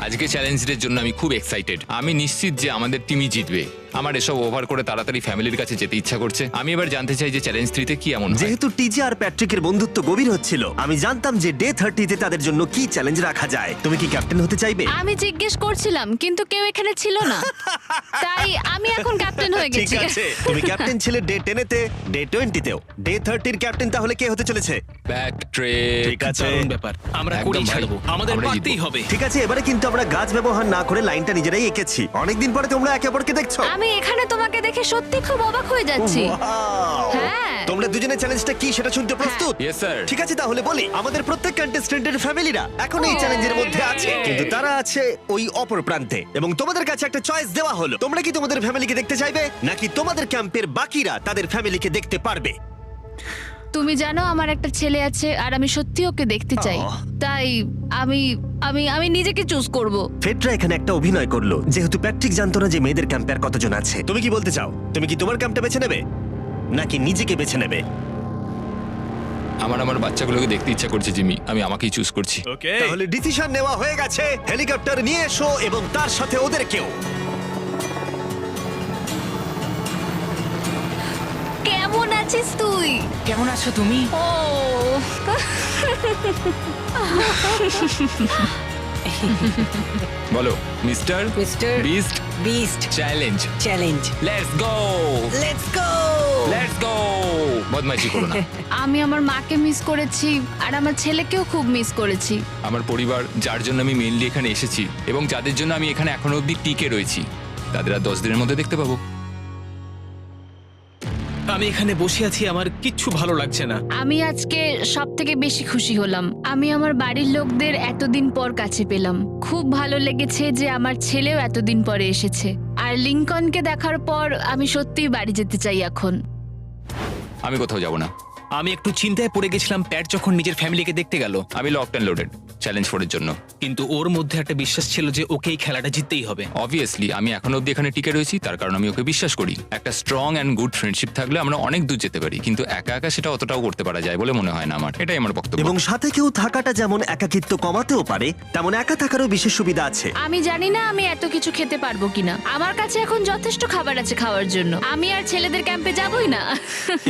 আজকে চ্যালেঞ্জের জন্য আমি খুব এক্সাইটেড। আমি নিশ্চিত যে আমাদের টিমই জিতবে। আমার এসব ওভার করে তাড়াতাড়ি ফ্যামিলির কাছে যেতে ইচ্ছা করছে। আমি এবার জানতে চাই যে চ্যালেঞ্জ 3-তে কি এমন হয়। যেহেতু টিজে আর প্যাট্রিকের বন্ধুত্ব গভীর হচ্ছিল, আমি জানতাম যে ডে 30-তে তাদের জন্য কি চ্যালেঞ্জ রাখা যায়। তুমি কি ক্যাপ্টেন হতে চাইবে? আমি জিজ্ঞেস করছিলাম, কিন্তু কেউ এখানে ছিল না, তাই আমি এখন ক্যাপ্টেন হয়ে ঠিক গেছি। আছে, তুমি ক্যাপ্টেন ছিলে ডে 10-তে, ডে 20-তেও। ডে 30-র ক্যাপ্টেন তাহলে কে হতে চলেছে? প্যাট্রিক। ঠিক আছে, দারুণ ব্যাপার। আমরা একদম করেই ভাই। ছাড়বো। আমাদের আমরা পারতেই জিতবো। হবে। ঠিক আছে। এবারে কিন্তু আমরা গাছ ব্যবহার না করে লাইনটা নিজেরাই এঁকেছি। অনেকদিন পরে তোমরা একে অপরকে দেখছো। আমি এখানে তোমাকে দেখে সত্যি খুব অবাক হয়ে যাচ্ছি। Wow! হ্যাঁ। তোমরা দুজনের চ্যালেঞ্জটা কি সেটা শুনতে প্রস্তুত? Yes, sir. ঠিক আছে, তাহলে বলি, আমাদের প্রত্যেক কন্টেস্টেন্টের ফ্যামিলিরা এখন এই চ্যালেঞ্জের মধ্যে আছে, কিন্তু তারা আছে ওই অপর প্রান্তে। এবং তোমাদের কাছে একটা চয়েস দেওয়া হলো, তোমরা কি তোমাদের ফ্যামিলিকে দেখতে চাইবে নাকি তোমাদের ক্যাম্পের বাকিরা তাদের ফ্যামিলিকে দেখতে পারবে? তুমি জানো আমার একটা ছেলে আছে আর আমি সত্যি ওকে দেখতে চাই। আহ। তাই আমি আমি আমি নিজেকে চুজ করব। ফেডরা এখানে একটা অভিনয় করলো, যেহেতু প্যাট্রিক জানতো না যে মেয়েদের ক্যাম্পে আর কতজন আছে। তুমি কি বলতে চাও? তুমি কি তোমার ক্যাম্পটা বেছে নেবে নাকি নিজেকে বেছে নেবে? আমার বাচ্চাগুলোকে দেখতে ইচ্ছা করছে জিমি। আমি আমাকেই চুজ করছি। তাহলে ডিসিশন নেওয়া হয়ে গেছে। হেলিকপ্টার নিয়ে এসো এবং তার সাথে ওদেরকেও। কেমন আছিস তুই? কেমন আছো তুমি? ও বলো mister beast beast challenge. Challenge. Let's go, let's go. Let's go. বদমাইশি করো না। আমি আমার মাকে মিস করেছি আর আমার ছেলেকেও খুব মিস করেছি। আমার পরিবার, যার জন্য আমি মেইনলি এখানে এসেছি এবং যাদের জন্য আমি এখানে এখনো অবধি টিকে রয়েছি, তাদের আর 10 দিনের মধ্যে দেখতে পাবো। আমি এখানে বসে আছি, আমার কিচ্ছু ভালো লাগছে না। আমি আজকে সব থেকে বেশি খুশি হলাম। আমি আমার বাড়ির লোকদের এতদিন পর কাছে পেলাম। খুব ভালো লেগেছে যে আমার ছেলেও এতদিন পরে এসেছে। আর লিংকনকে দেখার পর আমি সত্যিই বাড়ি যেতে চাই এখন। আমি কোথাও যাব না। আমি একটু চিন্তায় পড়ে গেছিলাম প্যাট যখন নিজের ফ্যামিলিকে দেখতে গেল, আমি লকড অ্যান্ড লোডেড চ্যালেঞ্জ 4 এর জন্য। কিন্তু ওর মধ্যে একটা বিশ্বাস ছিল যে ওকে এই খেলাটা জিততেই হবে। অবভিয়াসলি আমি এখনো অব্দি এখানে টিকে রয়েছি, তার কারণ আমি ওকে বিশ্বাস করি। একটা স্ট্রং অ্যান্ড গুড ফ্রেন্ডশিপ থাকলে আমরা অনেক দূর যেতে পারি, কিন্তু একা একা সেটা অতটাও করতে পারা যায় বলে মনে হয় না আমার। এটাই আমার বক্তব্য। এবং সাথে কেউ থাকাটা যেমন একাকিত্ব কমাতেও পারে, তেমন একা থাকারও বিশেষ সুবিধা আছে। আমি জানি না আমি এত কিছু খেতে পারবো কিনা। আমার কাছে এখন যথেষ্ট খাবার আছে খাওয়ার জন্য। আমি আর ছেলেদের ক্যাম্পে যাবই না।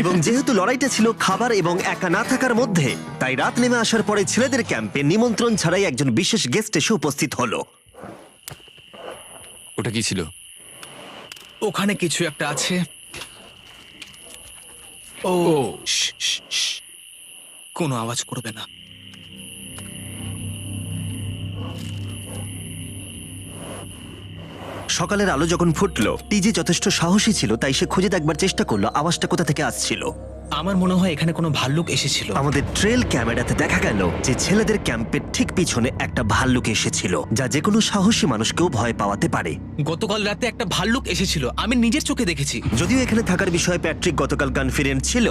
এবং যেহেতু লড়াইটা ছিল খাবার এবং একা না থাকার মধ্যে, তাই রাত নেমে আসার পরে ছেলেদের ক্যাম্পে নিমন্ত্রণ ছাড়াই একজন বিশেষ গেস্ট এসে উপস্থিত হলো। ওটা কি ছিল? ওখানে কিছু একটা আছে। ও শ্, শ্, শ্। কোনো আওয়াজ করবে না। সকালের আলো যখন ফুটলো, টিজি যথেষ্ট সাহসী ছিল, তাই সে খুঁজে দেখবার চেষ্টা করলো আওয়াজটা কোথা থেকে আসছিল। আমার মনে হয় এখানে কোনো ভাল্লুক এসেছিল। আমাদের ট্রেল ক্যামেরাতে দেখা গেল যে ছেলেদের ক্যাম্পের ঠিক পিছনে একটা ভাল্লুক এসেছিল, যা যে কোনো সাহসী মানুষকেও ভয় পাওয়াতে পারে। গতকাল রাতে একটা ভাল্লুক এসেছিল, আমি নিজের চোখে দেখেছি। যদিও এখানে থাকার বিষয়ে প্যাট্রিক গতকাল কনফিডেন্ট ছিল,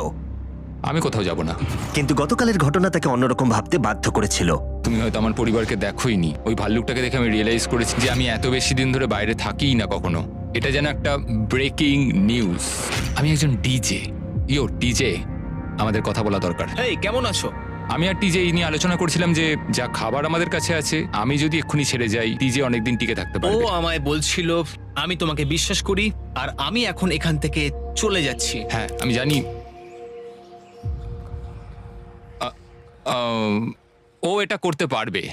আমি কোথাও যাব না। কিন্তু গতকালের ঘটনা তাকে অন্যরকম ভাবতে বাধ্য করেছিল। তুমি হয়তো আমার পরিবারকে দেখোইনি। ওই ভাল্লুকটাকে দেখে আমি রিয়েলাইজ করেছি যে আমি এত বেশি দিন ধরে বাইরে থাকিই না কখনো। এটা যেন একটা ব্রেকিং নিউজ। আমি একজন ডিজে। ডিজে, আমাদের কথা বলা দরকার। এই কেমন আছো? আমি আর টিজে এই নিয়ে আলোচনা করছিলাম যে যা খাবার আমাদের কাছে আছে, আমি যদি এক্ষুনি ছেড়ে যাই, টিজে অনেকদিন টিকে থাকতে ও পারবে। আমায় বলছিল আমি তোমাকে বিশ্বাস করি, আর আমি এখন এখান থেকে চলে যাচ্ছি। হ্যাঁ আমি জানি। ও এটা করতে পারবে।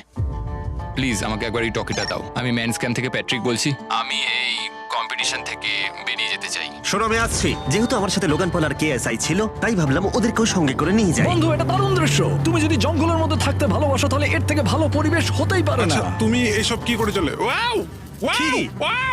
প্লিজ আমাকে একবার এই টকিটা দাও। আমি ম্যানস ক্যাম্প থেকে প্যাট্রিক বলছি। আমি এই কম্পিটিশন থেকে বেরিয়ে যেতে চাই। শোনো, আমি আসছি। যেহেতু আমার সাথে লোগান পল আর কেএসআই ছিল, তাই ভাবলাম ওদেরকেও সঙ্গে করে নিয়ে যাই। বন্ধু, এটা দারুণ দৃশ্য। তুমি যদি জঙ্গলের মধ্যে থাকতে ভালোবাসো, তাহলে এর থেকে ভালো পরিবেশ হতেই পারে না। আচ্ছা, তুমি এসব কি করে চলে? ওয়াও কি?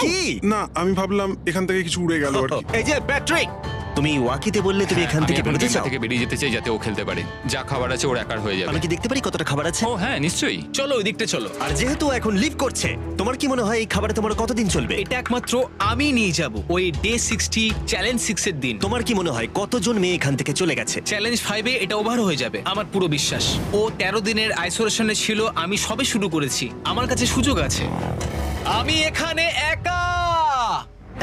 কি? না, আমি ভাবলাম এখান থেকে কিছু উড়ে গেল আর কি। এই যে প্যাট্রিক, তুমি ওয়াকিতে বললে তুমি এখান আমি থেকে এখন বেরোতে গেমটা চাও। থেকে বেরিয়ে যেতে চাই যাতে ও খেলতে পারে। যা খাবার আছে ওর একার হয়ে যাবে। আমি কি দেখতে পারি কতটা খাবার আছে? ও হ্যাঁ নিশ্চয়ই। চলো ওই দিকটা চলো। আর যেহেতু ও এখন লিভ করছে, তোমার কি মনে হয় এই খাবারে তোমার কতদিন চলবে? এটা একমাত্র আমি নিয়ে যাব ওই ডে 60 চ্যালেঞ্জ 6 এর দিন। তোমার কি মনে হয় কতজন মেয়ে এখান থেকে চলে গেছে? চ্যালেঞ্জ 5 এ এটা ওভার হয়ে যাবে, আমার পুরো বিশ্বাস। ও 13 দিনের আইসোলেশনে ছিল, আমি সবে শুরু করেছি। আমার কাছে সুযোগ আছে। আমি এখানে একা।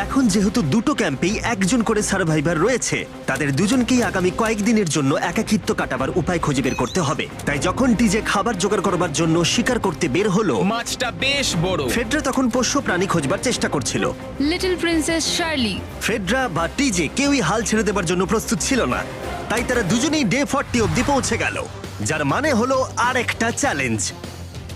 এখন যেহেতু দুটো ক্যাম্পেই একজন করে সার্ভাইভার রয়েছে, তাদের দুজনকেই আগামী কয়েকদিনের জন্য একাকিত্ব কাটাবার উপায় খুঁজে বের করতে হবে। তাই যখন টিজে খাবার জোগাড় করবার জন্য শিকার করতে বের হলো, মাছটা বেশ বড়। ফেডরা তখন পোষ্য প্রাণী খোঁজবার চেষ্টা করছিল। Little princess Shirley. ফেডরা বা টিজে কেউই হাল ছেড়ে দেবার জন্য প্রস্তুত ছিল না, তাই তারা দুজনেই ডে 40 অব্দি পৌঁছে গেল, যার মানে হলো আর একটা চ্যালেঞ্জ।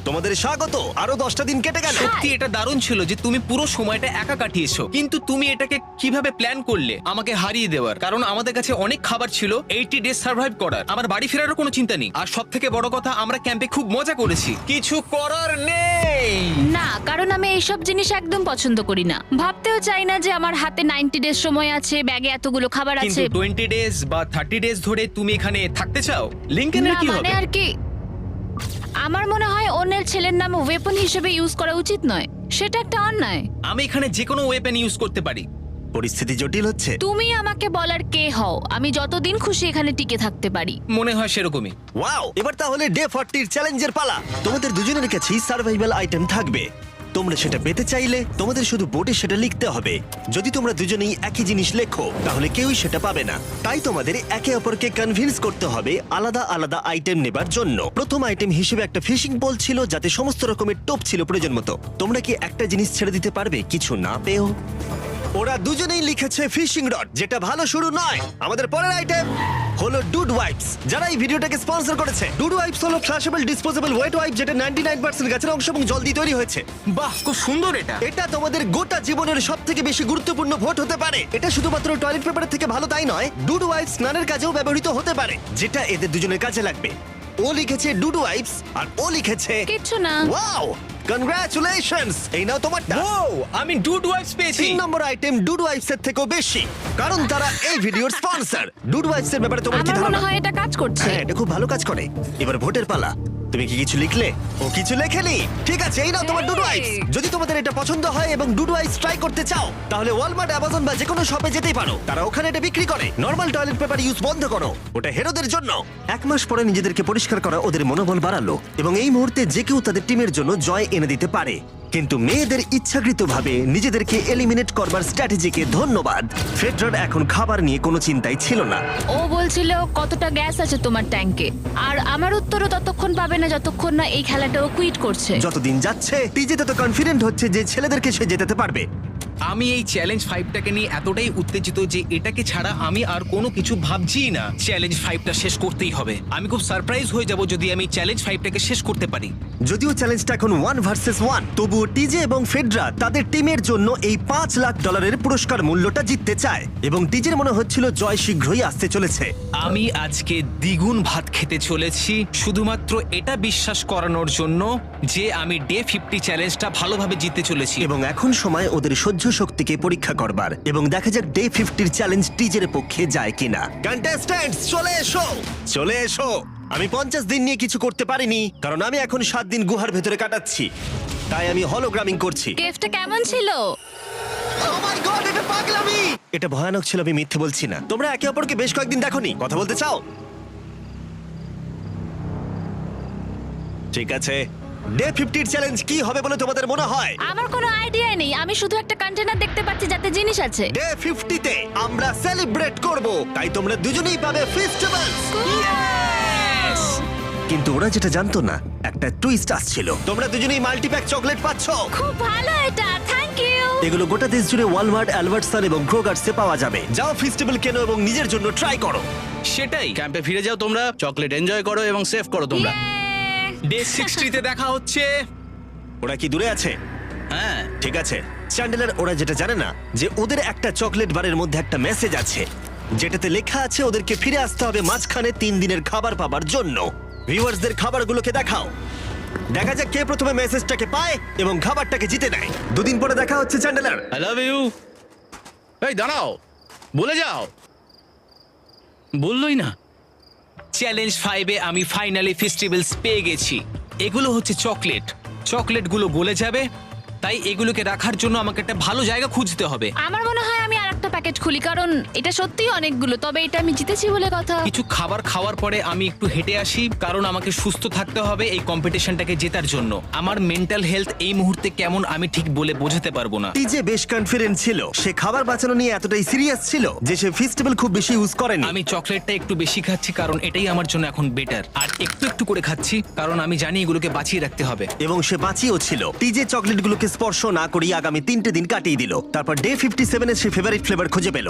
তোমাদের স্বাগত। আরো 10টা দিন কেটে গেল। সত্যি এটা দারুণ ছিল যে তুমি পুরো সময়টা একা কাটিয়েছো, কিন্তু তুমি এটাকে কিভাবে প্ল্যান করলে আমাকে হারিয়ে দেওয়ার? কারণ আমাদের কাছে অনেক খাবার ছিল 80 ডেজ সার্ভাইভ করার। আমার বাড়ি ফেরারও কোনো চিন্তা নেই, আর সব থেকে বড় কথা আমরা ক্যাম্পে খুব মজা করেছি। কিছু করার নেই। না, কারণ আমি এইসব জিনিস একদম পছন্দ করি না। ভাবতেও চাই না যে আমার হাতে 90 ডেজ সময় আছে, ব্যাগে এতগুলো খাবার কিন্তু আছে। 20 ডেজ বা 30 ডেজ ধরে তুমি এখানে থাকতে চাও? লিংকেনের না কি মানে হবে? আর কি, আমার মনে হয় অন্যের ছেলের নাম ওয়েপন হিসেবে ইউজ করা উচিত নয়। সেটা একটা অন্যায়। আমি এখানে যে কোনো ওয়েপেন ইউজ করতে পারি। পরিস্থিতি জটিল হচ্ছে। তুমি আমাকে বলার কে হও? আমি যতদিন খুশি এখানে টিকে থাকতে পারি। মনে হয় সেরকমই। ওয়াও, এবার তাহলে ডে 40 চ্যালেঞ্জের পালা। তোমাদের দুজনের কাছেই সার্ভাইভাল আইটেম থাকবে। তোমরা সেটা পেতে চাইলে তোমাদের শুধু বোর্ডে সেটা লিখতে হবে। যদি তোমরা দুজনেই একই জিনিস লেখো, তাহলে কেউই সেটা পাবে না। তাই তোমাদের একে অপরকে কনভিন্স করতে হবে আলাদা আলাদা আইটেম নেবার জন্য। প্রথম আইটেম হিসেবে একটা ফিশিং পোল ছিল, যাতে সমস্ত রকমের টোপ ছিল প্রয়োজন মতো। তোমরা কি একটা জিনিস ছেড়ে দিতে পারবে কিছু না পেও? ওরা দুজনেই লিখেছে ফিশিং রড, যেটা ভালো শুরু নয়। আমাদের পরের আইটেম হলো ডুড ওয়াইপস, যারা এই ভিডিওটাকে স্পন্সর করেছে। ডুড ওয়াইপস হলো ফ্ল্যাশেবল ডিসপোজেবল ওয়েট ওয়াইপ, যেটা 99% গাছের অংশ এবং জল দিয়ে তৈরি হয়েছে। বাহ, খুব সুন্দর এটা। এটা তোমাদের গোটা জীবনের সবথেকে বেশি গুরুত্বপূর্ণ ভোট হতে পারে। এটা শুধুমাত্র টয়লেট পেপারের থেকে ভালো তাই নয়, ডুড ওয়াইপস স্নানের কাজেও ব্যবহৃত হতে পারে, যেটা এদের দুজনের কাজে লাগবে। ও লিখেছে ডুড ওয়াইপস, আর ও লিখেছে কিচ্ছু না। Wow, congratulations! এই নাও তোমারটা। ও, আমি ডুড ওয়াইপস পেয়েছি। 3 নম্বর আইটেম ডুড ওয়াইপস এর থেকেও বেশি, কারণ তারা এই ভিডিওর স্পন্সর। ডুড ওয়াইপস এর ব্যাপারে তোমার কি আমার মনে ধারণা? হয় এটা কাজ করছে। হ্যাঁ, এটা খুব ভালো কাজ করে। এবার ভোটের পালা। তুমি কি কিছু লিখলে? ও কিছু লেখেনি। ঠিক আছে, এই নাও তোমার ডুডু আইস। যদি তোমাদের এটা পছন্দ হয় এবং ডুডু আইস ট্রাই করতে চাও, তাহলে ওয়ালমার্ট, অ্যামাজন বা যে কোনো শপে যেতেই পারো। তারা ওখানে এটা বিক্রি করে। নর্মাল টয়লেট পেপার ইউজ বন্ধ করো, ওটা হেরোদের জন্য। 1 মাস পরে নিজেদেরকে পরিষ্কার করা ওদের মনোবল বাড়ালো এবং এই মুহূর্তে যে কেউ তাদের টিমের জন্য জয় এনে দিতে পারে। কিন্তু মেয়েদের ইচ্ছাকৃতভাবে নিজেদেরকে এলিমিনেট করবার স্ট্র্যাটেজিকে ধন্যবাদ। ফেডরার এখন খাবার নিয়ে কোনো চিন্তাই ছিল না। ও বলছিল কতটা গ্যাস আছে তোমার ট্যাঙ্কে, আর আমার উত্তরও ততক্ষণ পাবে না যতক্ষণ না এই খেলাটা ও কুইট করছে। যতদিন যাচ্ছে টিজে তত কনফিডেন্ট হচ্ছে যে ছেলেদেরকে সে জেতাতে পারবে। আমি এই চ্যালেঞ্জ 5টাকে নিয়ে এতটাই উত্তেজিত যে এটাকে ছাড়া আমি আর কোনো কিছু ভাবছিই না। চ্যালেঞ্জ 5টা শেষ করতেই হবে। আমি খুব সারপ্রাইজ হয়ে যাব যদি আমি চ্যালেঞ্জ 5টাকে শেষ করতে পারি। যদিও চ্যালেঞ্জটা এখন 1 ভার্সেস 1, তবুও টিজে এবং ফেডরা তাদের টিমের জন্য এই $5 লাখ পুরস্কার মূল্যটা জিততে চায় এবং টিজের মনে হচ্ছিল জয় শীঘ্রই আসতে চলেছে। আমি আজকে দ্বিগুণ ভাত খেতে চলেছি শুধুমাত্র এটা বিশ্বাস করানোর জন্য যে আমি ডে 50 চ্যালেঞ্জটা ভালোভাবে জিততে চলেছি। এবং এখন সময় ওদের সহ্য শক্তিকে পরীক্ষা করবার এবং দেখা যাক ডে 50 চ্যালেঞ্জ টিজের পক্ষে যায় কিনা। কন্টেস্ট্যান্টস চলে এসো, চলে এসো। আমি 50 দিন নিয়ে কিছু করতে পারিনি কারণ আমি এখন 7 দিন গুহার ভেতরে কাটাচ্ছি, তাই আমি হলোগ্রামিং করছি। কেভটা কেমন ছিল? Oh my God, এটা পাগলামি! এটা ভয়ানক ছিল, আমি মিথ্যে বলছি না। তোমরা একে অপরকে বেশ কয়েকদিন দেখোনি, কথা বলতে চাও? ঠিক আছে, ডে 50 চ্যালেঞ্জ কি হবে বলে তোমাদের মনে হয়? আমার কোনো আইডিয়া নেই, আমি শুধু একটা কন্টেনার দেখতে পাচ্ছি যাতে জিনিস আছে। ডে 50 তে আমরা সেলিব্রেট করব, তাই তোমরা দুজনেই পাবে ফেস্টিভ্যালস। কিন্তু ওরা যেটা জানতো না, একটা টুইস্ট আসছিল। তোমরা দুজনেই মাল্টিপ্যাক চকলেট পাচ্ছ। খুব ভালো এটা, থ্যাংক ইউ। এগুলো গোটা দেশ জুড়ে ওয়ালমার্ট, অ্যালবার্টসন এবং ক্রোগার্সে পাওয়া যাবে। যাও ফেস্টিভ্যাল কেনো এবং নিজের জন্য ট্রাই করো। সেটাই। ক্যাম্পে ফিরে যাও তোমরা, চকলেট এনজয় করো এবং সেভ করো তোমরা। ডে 60 তে দেখা হচ্ছে। ওরা কি দূরে আছে? হ্যাঁ, ঠিক আছে চ্যান্ডেলার, ওরা যেটা জানে না যে ওদের একটা চকলেট বারের মধ্যে একটা মেসেজ আছে যেটাতে লেখা আছে ওদেরকে ফিরে আসতে হবে মাঝখানে 3 দিনের খাবার পাবার জন্য। ভিউয়ার্সদের খাবারগুলোকে দেখাও, দেখা যাক কে প্রথমে মেসেজটাকে পায় এবং খাবারটাকে জিতে নেয়। 2 দিন পরে দেখা হচ্ছে চ্যান্ডেলার। I love you. এই দাঁড়াও, বলে যাও। বললোই না। চ্যালেঞ্জ 5 এ আমি ফাইনালি ফেস্টিভ্যালস পেয়ে গেছি। এগুলো হচ্ছে চকলেট। চকলেটগুলো গলে যাবে, তাই এগুলোকে রাখার জন্য আমাকে একটা ভালো জায়গা খুঁজতে হবে। আমার মনে হয় আমি আরেকটা প্যাকেট খুলি, কারণ এটা সত্যিই অনেকগুলো, তবে এটা আমি জিতেছি বলে কথা। কিছু খাবার খাওয়ার পরে আমি একটু হেঁটে আসি, কারণ আমাকে সুস্থ থাকতে হবে এই কম্পিটিশনটাকে জেতার জন্য। আমার মেন্টাল হেলথ এই মুহূর্তে কেমন আমি ঠিক বলে বোঝাতে পারবো না। টিজে বেশ কনফিডেন্ট ছিল, সে খাবার বাঁচানো নিয়ে এতটাই সিরিয়াস ছিল যে সে ফেস্টিভ্যাল খুব বেশি ইউজ করেনি। আমি চকলেটটা একটু বেশি খাচ্ছি কারণ এটাই আমার জন্য এখন বেটার, আর একটু একটু করে খাচ্ছি কারণ আমি জানি এগুলোকে বাঁচিয়ে রাখতে হবে। এবং সে বাঁচিয়েও ছিল। টিজে চকলেটগুলোকে স্পর্শ না করেই আগামী 3টে দিন কাটিয়ে দিল। তারপর ডে 57 এ সে ফেভারিট ফ্লেভার খুঁজে পেল।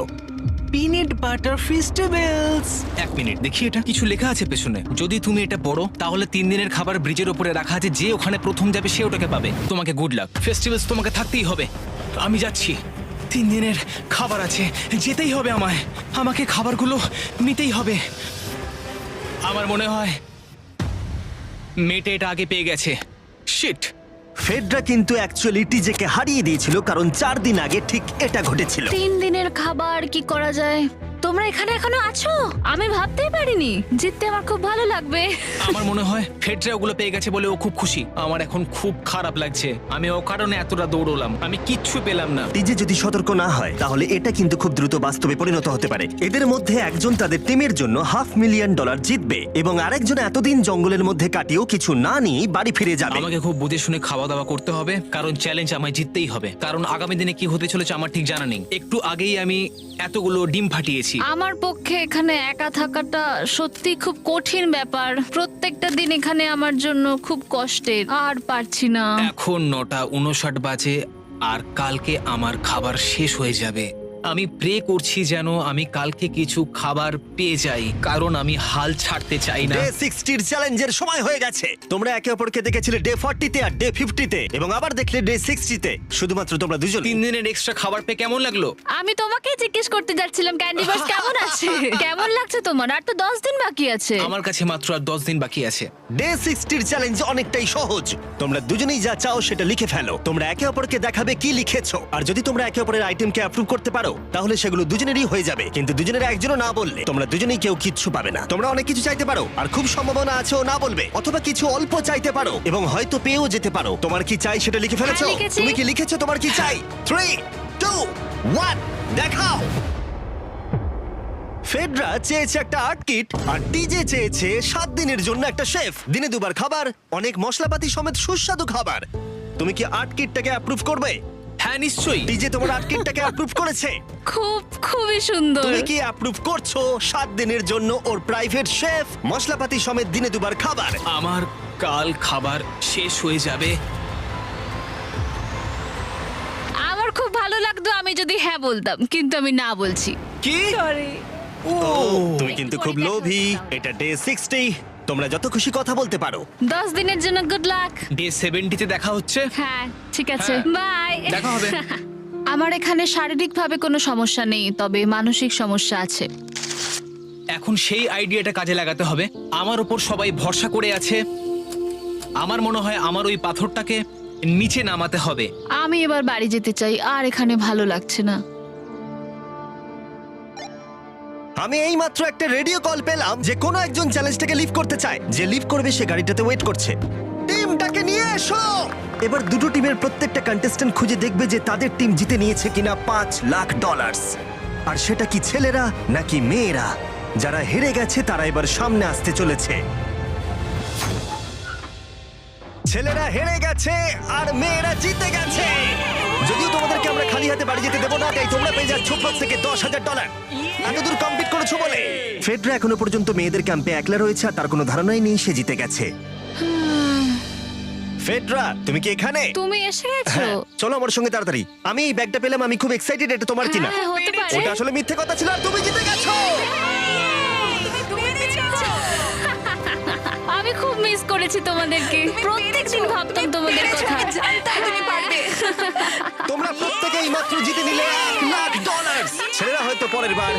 Peanut butter festivals. 1 মিনিট দেখি, এটা কিছু লেখা আছে পেছনে। যদি তুমি এটা পড়ো তাহলে 3 দিনের খাবার ব্রিজের উপরে রাখা আছে, যে ওখানে প্রথম যাবে সে ওটাকে পাবে। তোমাকে গুড লাক। ফেস্টিভ্যালস তোমাকে থাকতেই হবে। আমি যাচ্ছি, 3 দিনের খাবার আছে, যেতেই হবে আমায়। আমাকে খাবারগুলো নিতেই হবে। আমার মনে হয় মেয়েটা এটা আগে পেয়ে গেছে। শিট। ফেডরা কিন্তু অ্যাকচুয়ালি টিজেকে হারিয়ে দিয়েছিল কারণ 4 দিন আগে ঠিক এটা ঘটেছিল। 3 দিনের খাবার কি করা যায়? তোমরা এখানে এখনো আছো? আমি ভাবতেই পারিনি। জিততে আমার খুব ভালো লাগবে। আমার মনে হয় ফেডরা ওগুলো পেয়ে গেছে বলে ও খুব খুশি। আমার এখন খুব খারাপ লাগছে। আমি ও কারণে এতটা দৌড়লাম, আমি কিচ্ছু পেলাম না। টিজে যদি সতর্ক না হয় তাহলে এটা কিন্তু খুব দ্রুত বাস্তবে পরিণত হতে পারে। এদের মধ্যে একজন তাদের টিমের জন্য $500,000 জিতবে এবং আরেকজন এতদিন জঙ্গলের মধ্যে কাটিয়েও কিছু না নিয়ে বাড়ি ফিরে যাবে। আমাকে খুব বুঝে শুনে খাওয়া দাওয়া করতে হবে কারণ চ্যালেঞ্জ আমায় জিততেই হবে। কারণ আগামী দিনে কি হতে চলেছে আমার ঠিক জানা নেই। একটু আগেই আমি এতগুলো ডিম ফাটিয়েছি। আমার পক্ষে এখানে একা থাকাটা সত্যি খুব কঠিন ব্যাপার। প্রত্যেকটা দিন এখানে আমার জন্য খুব কষ্টের, আর পারছি না। এখন 9:59 বাজে আর কালকে আমার খাবার শেষ হয়ে যাবে। আমি প্রে করছি যেন আমি কালকে কিছু খাবার পেয়ে যাই, কারণ আমি হাল ছাড়তে চাই না। ডে 60 চ্যালেঞ্জের সময় হয়ে গেছে। তোমরা একে অপরকে দেখেছিলে ডে 40 তে আর ডে 50 তে এবং আবার দেখলে ডে 60 তে। শুধুমাত্র তোমরা দুজন। 3 দিনের এক্সট্রা খাবার পেয়ে কেমন লাগলো? আমি তোমাকে জিজ্ঞেস করতে যাচ্ছিলাম ক্যান্ডি বাস কেমন আছে। কেমন লাগছে তোমার? আর তো 10 দিন বাকি আছে। আমার কাছে মাত্র আর 10 দিন বাকি আছে। ডে 60 চ্যালেঞ্জ অনেকটাই সহজ। তোমরা দুজনেই যা চাও সেটা লিখে ফেলো। তোমরা একে অপরকে দেখাবে কি লিখেছো, আর যদি তোমরা একে অপরের আইটেমকে অ্যাপ্রুভ করতে পারো পারো তাহলে সেগুলো দুজনেরই হয়ে যাবে, কিন্তু দুজনের একজনও না বললে তোমরা দুজনেই কেউ কিচ্ছু পাবে না। তোমরা অনেক কিছু চাইতে পারো আর খুব সম্ভাবনা আছে ও না বলবে, অথবা কিছু অল্প চাইতে পারো এবং হয়তো পেয়েও যেতে পারো। তোমার কি চাই সেটা লিখে ফেলেছো? হ্যাঁ, লিখেছি। তুমি কি লিখেছো তোমার কি চাই? 3, 2, 1 দেখাও। ফেডরা চেয়েছে একটা আর্ট কিট আর টিজে চেয়েছে 7 দিনের জন্য একটা শেফ, দিনে 2 বার খাবার, অনেক মশলাপাতি সমেত সুস্বাদু খাবার। তুমি কি আর্ট কিটটাকে অ্যাপ্রুভ করবে? হ্যাঁ নিশ্চয়ই। টিজে তোমার আর্ট কিটটাকে অ্যাপ্রুভ করেছে। খুবই সুন্দর। তুমি কি অ্যাপ্রুভ করছো 7 দিনের জন্য ওর প্রাইভেট শেফ, মশলাপাতি সমেত দিনে 2 বার খাবার? আমার কাল খাবার শেষ হয়ে যাবে। আমার খুব ভালো লাগতো আমি যদি হ্যাঁ বলতাম, কিন্তু আমি না বলছি। কি? ও তুমি কিন্তু খুব লোভী। এটা ডে 60, তোমরা যত খুশি কথা বলতে পারো। 10 দিনের জন্য গুড লাক। ডে 70 তে দেখা হচ্ছে। হ্যাঁ ঠিক আছে, হ্যাঁ, বাই। দেখা হবে। আমার এখানে শারীরিকভাবে কোনো সমস্যা নেই, তবে মানসিক সমস্যা আছে। এখন সেই আইডিয়াটা কাজে লাগাতে হবে। আমার উপর সবাই ভরসা করে আছে। আমার মনে হয় আমার ওই পাথরটাকে নিচে নামাতে হবে। আমি এবার বাড়ি যেতে চাই, আর এখানে ভালো লাগছে না। আমি এইমাত্র একটা রেডিও কল পেলাম যে কোনো একজন চ্যালেঞ্জটাকে লিভ করতে চায়। যে লিভ করবে সে গাড়িটাতে ওয়েট করছে। টিমটাকে নিয়ে এসো। এবার দুটো টিমের প্রত্যেকটা কন্টেস্ট্যান্ট খুঁজে দেখবে যে তাদের টিম জিতে নিয়েছে কিনা $5 লাখ। আর সেটা কি ছেলেরা নাকি মেয়েরা? যারা হেরে গেছে তারা এবার সামনে আসতে চলেছে। ছেলেরা হেরে গেছে আর মেয়েরা জিতে গেছে। যদিও তোমাদেরকে আমরা খালি হাতে বাড়ি যেতে দেবো না, তাই তোমরা পেয়ে যাচ্ছ প্রত্যেকে $10,000। এতদূর কমপ্লিট করেছো বলে। ফেডরা এখনো পর্যন্ত মেয়েদের ক্যাম্পে একলা রয়েছে আর তার কোনো ধারণাই নেই সে জিতে গেছে। ফেডরা তুমি কি এখানে? তুমি এসে গেছো? হ্যাঁ, চলো আমার সঙ্গে তাড়াতাড়ি। আমি এই ব্যাগটা পেলাম, আমি খুব এক্সাইটেড। এটা তোমার কিনা? হ্যাঁ, হতে পারে। ওটা আসলে মিথ্যে কথা ছিল আর তুমি জিতে গেছো। আমি খুব মিস করেছি তোমাদেরকে। প্রত্যেকদিন ভাবতাম তোমাদের কথা। তুমি পারবে। তোমরা প্রত্যেকেই মাত্র জিতে নিলে $1 লাখ। ছেলেরা হয়তো পরের বার